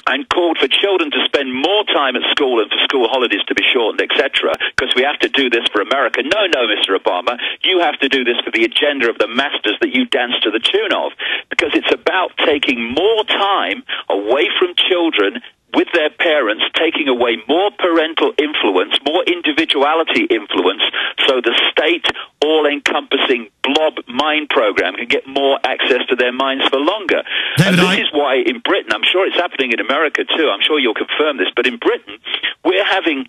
and called for children to spend more time at school and for school holidays to be shortened, etc., because we have to do this for America. No, Mr. Obama, you have to do this for the agenda of the masters that you dance to the tune of, because it's about taking more time away from children with their parents, taking away more parental influence, more individuality influence, so the state all-encompassing blob mind program can get more access to their minds for longer. David, and this is why in Britain, I'm sure it's happening in America too, I'm sure you'll confirm this, but in Britain, we're having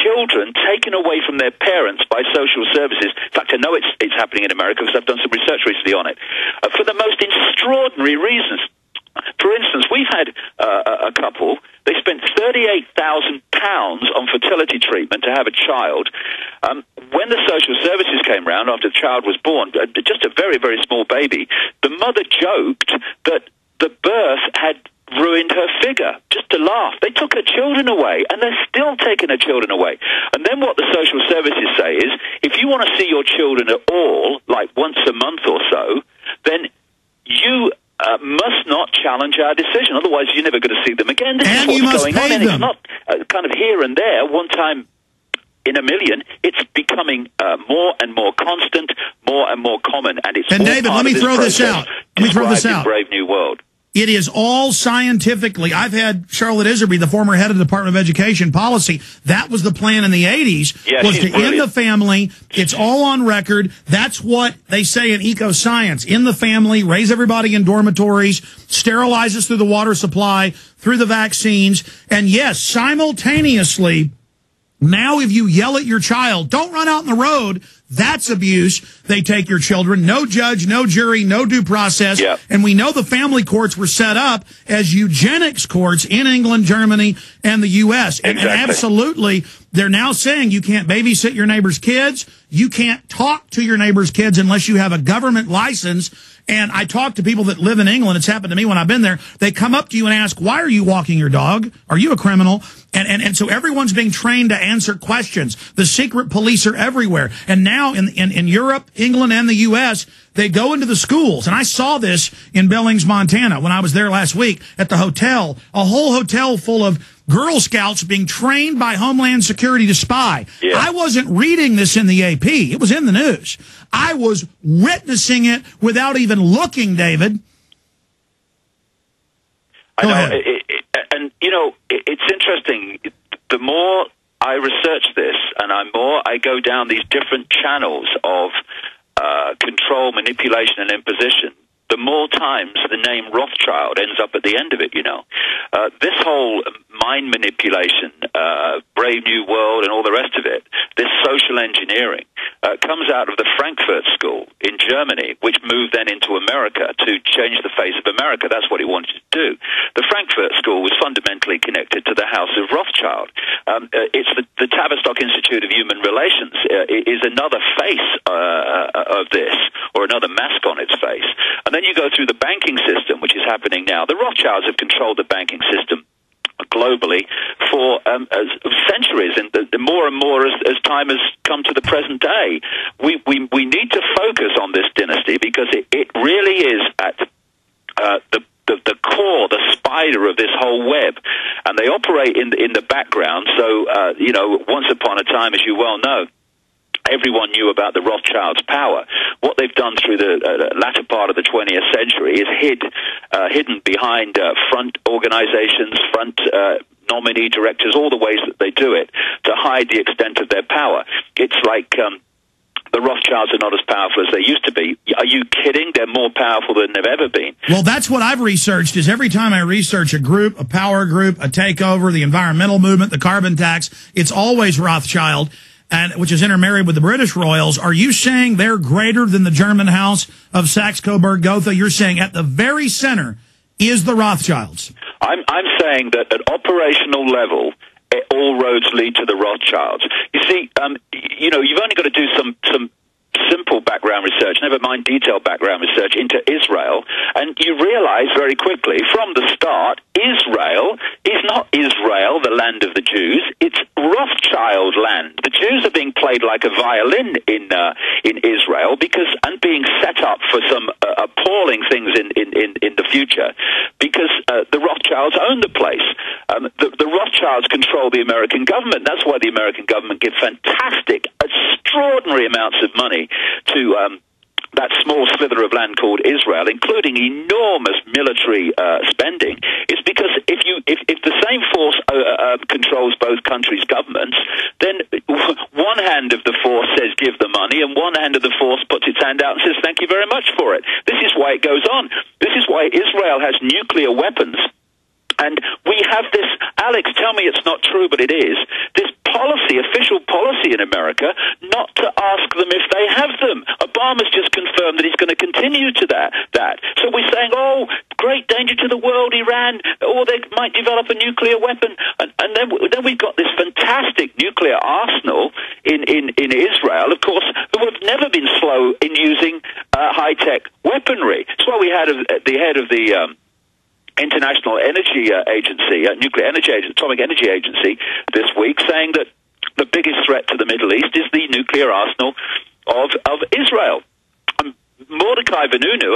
children taken away from their parents by social services. In fact, I know it's happening in America because I've done some research recently on it, for the most extraordinary reasons. For instance, we've had a couple, they spent £38,000 on fertility treatment to have a child. When the social services came round after the child was born, just a very, very small baby, the mother joked that the birth had ruined her figure, just to laugh. They took her children away, and they're still taking her children away. And then what the social services say is, if you want to see your children at all, like once a month or so, then you must not challenge our decision. Otherwise, you're never going to see them again. This and is you what's must going on. pay And them. it's not kind of here and there, one time in a million. It's becoming more and more constant, more and more common. And it's And all David, part let me of this throw this process out. Let me throw this described in out. Brave New World. It is all scientifically. I've had Charlotte Iserby, the former head of the Department of Education policy. That was the plan in the 80s, Yeah, was she's to end brilliant. the family. It's all on record. That's what they say in eco-science. In the family, raise everybody in dormitories, sterilize us through the water supply, through the vaccines. And yes, simultaneously, now if you yell at your child, don't run out in the road, that's abuse. They take your children. No judge, no jury, no due process. Yep. And we know the family courts were set up as eugenics courts in England, Germany, and the U.S. And Exactly. absolutely, they're now saying you can't babysit your neighbor's kids. You can't talk to your neighbor's kids unless you have a government license. And I talk to people that live in England. It's happened to me when I've been there. They come up to you and ask, why are you walking your dog? Are you a criminal? And so everyone's being trained to answer questions. The secret police are everywhere. And now in Europe, England, and the U.S., they go into the schools. And I saw this in Billings, Montana, when I was there last week at the hotel, a whole hotel full of Girl Scouts being trained by Homeland Security to spy. Yeah. I wasn't reading this in the AP. It was in the news. I was witnessing it without even looking, David. I Go know, ahead. and you know, it's interesting. The more I research this, and the more I go down these different channels of control, manipulation, and imposition, the more times the name Rothschild ends up at the end of it. You know, this whole mind manipulation, Brave New World, and all the rest of it, this social engineering, comes out of the Frankfurt School in Germany, which moved then into America to change the face of America. That's what he wanted to do. The Frankfurt School was fundamentally connected to the House of Rothschild. It's the Tavistock Institute of Human Relations is another face of this, or another mask on its face. And then you go through the banking system, which is happening now. The Rothschilds have controlled the banking system globally for centuries, and the more and more as time has come to the present day. We need to focus on this dynasty because it really is at the core, the spider of this whole web, and they operate in the background. So you know, once upon a time, as you well know, everyone knew about the Rothschilds' power. What they've done through the latter part of the 20th century is hidden behind front organizations, front nominee directors, all the ways that they do it, to hide the extent of their power. It's like the Rothschilds are not as powerful as they used to be. Are you kidding? They're more powerful than they've ever been. Well, that's what I've researched, is every time I research a group, a power group, a takeover, the environmental movement, the carbon tax, it's always Rothschild, and which is intermarried with the British royals. Are you saying they're greater than the German house of Saxe-Coburg-Gotha? You're saying at the very center is the Rothschilds. I'm saying that at operational level, all roads lead to the Rothschilds. You see, you know, you've only got to do some simple background research, never mind detailed background research, into Israel, and you realize very quickly from the start, Israel is not Israel, the land of the Jews. It's Rothschild land. The Jews are being played like a violin in Israel and being set up for some appalling things in the future, because the Rothschilds own the place. The Rothschilds control the American government. That's why the American government gives fantastic, extraordinary amounts of money to that small slither of land called Israel, including enormous military spending. It's because if the same force controls both countries' governments, then one hand of the force says give the money, and one hand of the force puts its hand out and says thank you very much for it. This is why it goes on. This is why Israel has nuclear weapons. And we have this, Alex, tell me it's not true, but it is, this policy, official policy in America, not to ask them if they have them. Obama's just confirmed that he's going to continue to that. So we're saying, oh, great danger to the world, Iran, or they might develop a nuclear weapon. And then we've got this fantastic nuclear arsenal in Israel, of course, who have never been slow in using high-tech weaponry. That's why we had the head of the International Energy Agency, Nuclear Energy Agency, Atomic Energy Agency, this week, saying that the biggest threat to the Middle East is the nuclear arsenal of Israel. Mordechai Vanunu,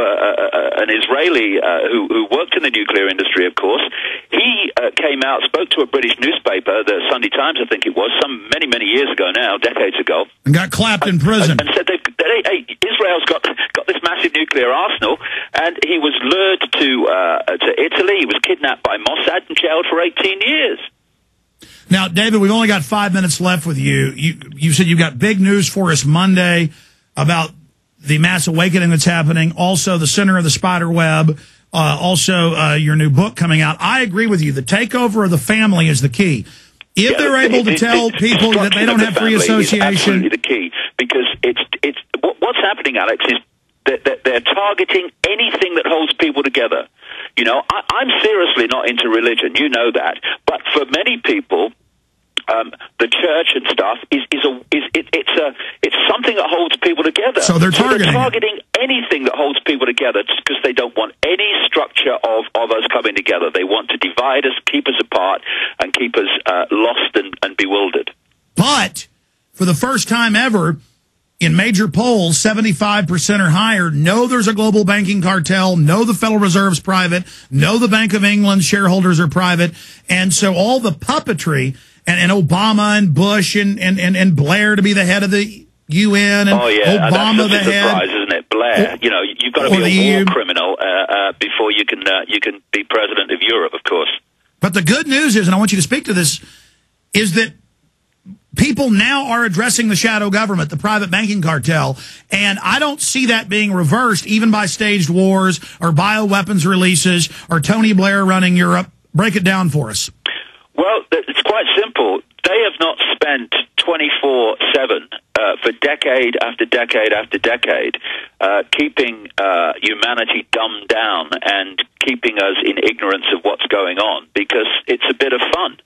an Israeli who worked in the nuclear industry, of course, he came out, spoke to a British newspaper, the Sunday Times, I think it was, many, many years ago now, decades ago. And got clapped in prison. And said, hey, Israel's got this massive nuclear arsenal, and he was lured to Italy. He was kidnapped by Mossad and jailed for 18 years. Now, David, we've only got 5 minutes left with you. You said you've got big news for us Monday about the mass awakening that's happening, also the center of the spider web, also your new book coming out. I agree with you. The takeover of the family is the key. If they're able to tell people that they don't have free association, absolutely the key, because it's what's happening, Alex, is that they're targeting anything that holds people together. You know, I'm seriously not into religion. You know that, but for many people, the church and stuff it's something that holds people together. So they're targeting anything that holds people together, because they don't want any structure of us coming together. They want to divide us, keep us apart, and keep us lost and bewildered. But for the first time ever, in major polls, 75% or higher know there's a global banking cartel, know the Federal Reserve's private, know the Bank of England shareholders are private, and so all the puppetry and Obama and Bush and Blair to be the head of the UN, and Obama the head. Surprise, isn't it? Blair, you know, you've got to be a war criminal before you can be president of Europe, of course. But the good news is, and I want you to speak to this, is that people now are addressing the shadow government, the private banking cartel, and I don't see that being reversed even by staged wars or bioweapons releases or Tony Blair running Europe. Break it down for us. Well, it's quite simple. They have not spent 24/7 for decade after decade after decade keeping humanity dumbed down and keeping us in ignorance of what's going on, because it's a bit of fun.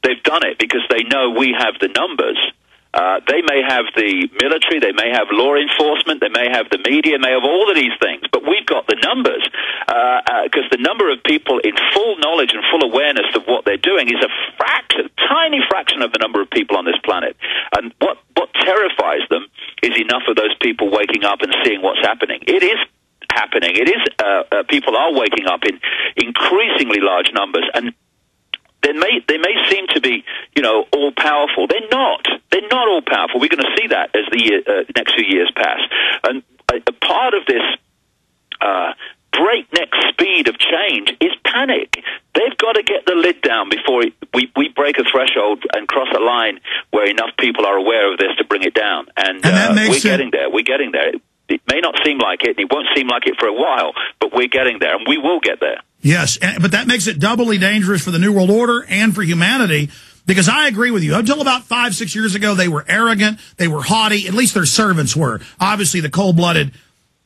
They've done it because they know we have the numbers. They may have the military, they may have law enforcement, they may have the media, may have all of these things, but we've got the numbers, because the number of people in full knowledge and full awareness of what they're doing is a tiny fraction of the number of people on this planet. And what terrifies them is enough of those people waking up and seeing what's happening. It is happening. It is people are waking up in increasingly large numbers, and they may seem to be, you know, all powerful. They're not. They're not all powerful. We're going to see that as the next few years pass. And a part of this breakneck speed of change is panic. They've got to get the lid down before we break a threshold and cross a line where enough people are aware of this to bring it down. And we're getting there. We're getting there. It may not seem like it, and it won't seem like it for a while, but we're getting there, and we will get there. Yes, but that makes it doubly dangerous for the New World Order and for humanity, because I agree with you. Until about 5-6 years ago, they were arrogant, they were haughty, at least their servants were. Obviously, the cold-blooded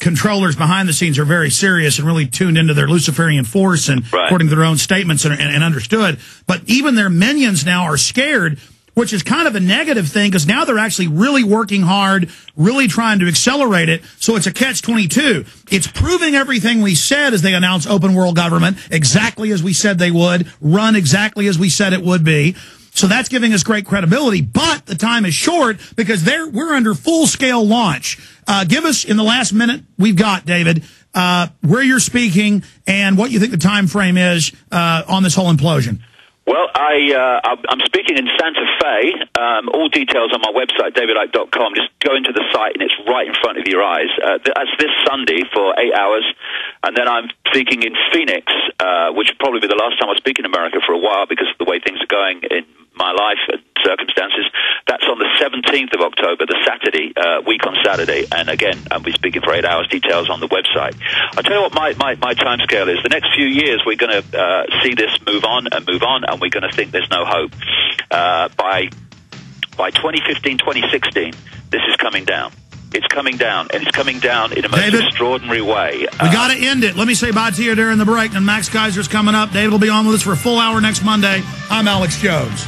controllers behind the scenes are very serious and really tuned into their Luciferian force, and according to their own statements and understood. But even their minions now are scared which is kind of a negative thing because now they're actually really working hard, really trying to accelerate it. So it's a catch-22. It's proving everything we said as they announce open world government, exactly as we said they would, run exactly as we said it would be. So that's giving us great credibility, but the time is short because we're under full-scale launch. Give us, in the last minute we've got, David, where you're speaking and what you think the time frame is on this whole implosion. Well, I'm speaking in Santa Fe. All details on my website, davidicke.com. Just go into the site, and it's right in front of your eyes. That's this Sunday for 8 hours. And then I'm speaking in Phoenix, which will probably be the last time I speak in America for a while because of the way things are going in my life and circumstances. That's on the 17th of October, the Saturday, week on Saturday. And again, I'll be speaking for 8 hours. Details on the website. I'll tell you what my time scale is. The next few years, we're going to see this move on, and we're going to think there's no hope. By 2015, 2016, this is coming down. It's coming down, and it's coming down in a most extraordinary way. We got to end it. Let me say bye to you during the break, and Max Keiser's coming up. David will be on with us for a full hour next Monday. I'm Alex Jones.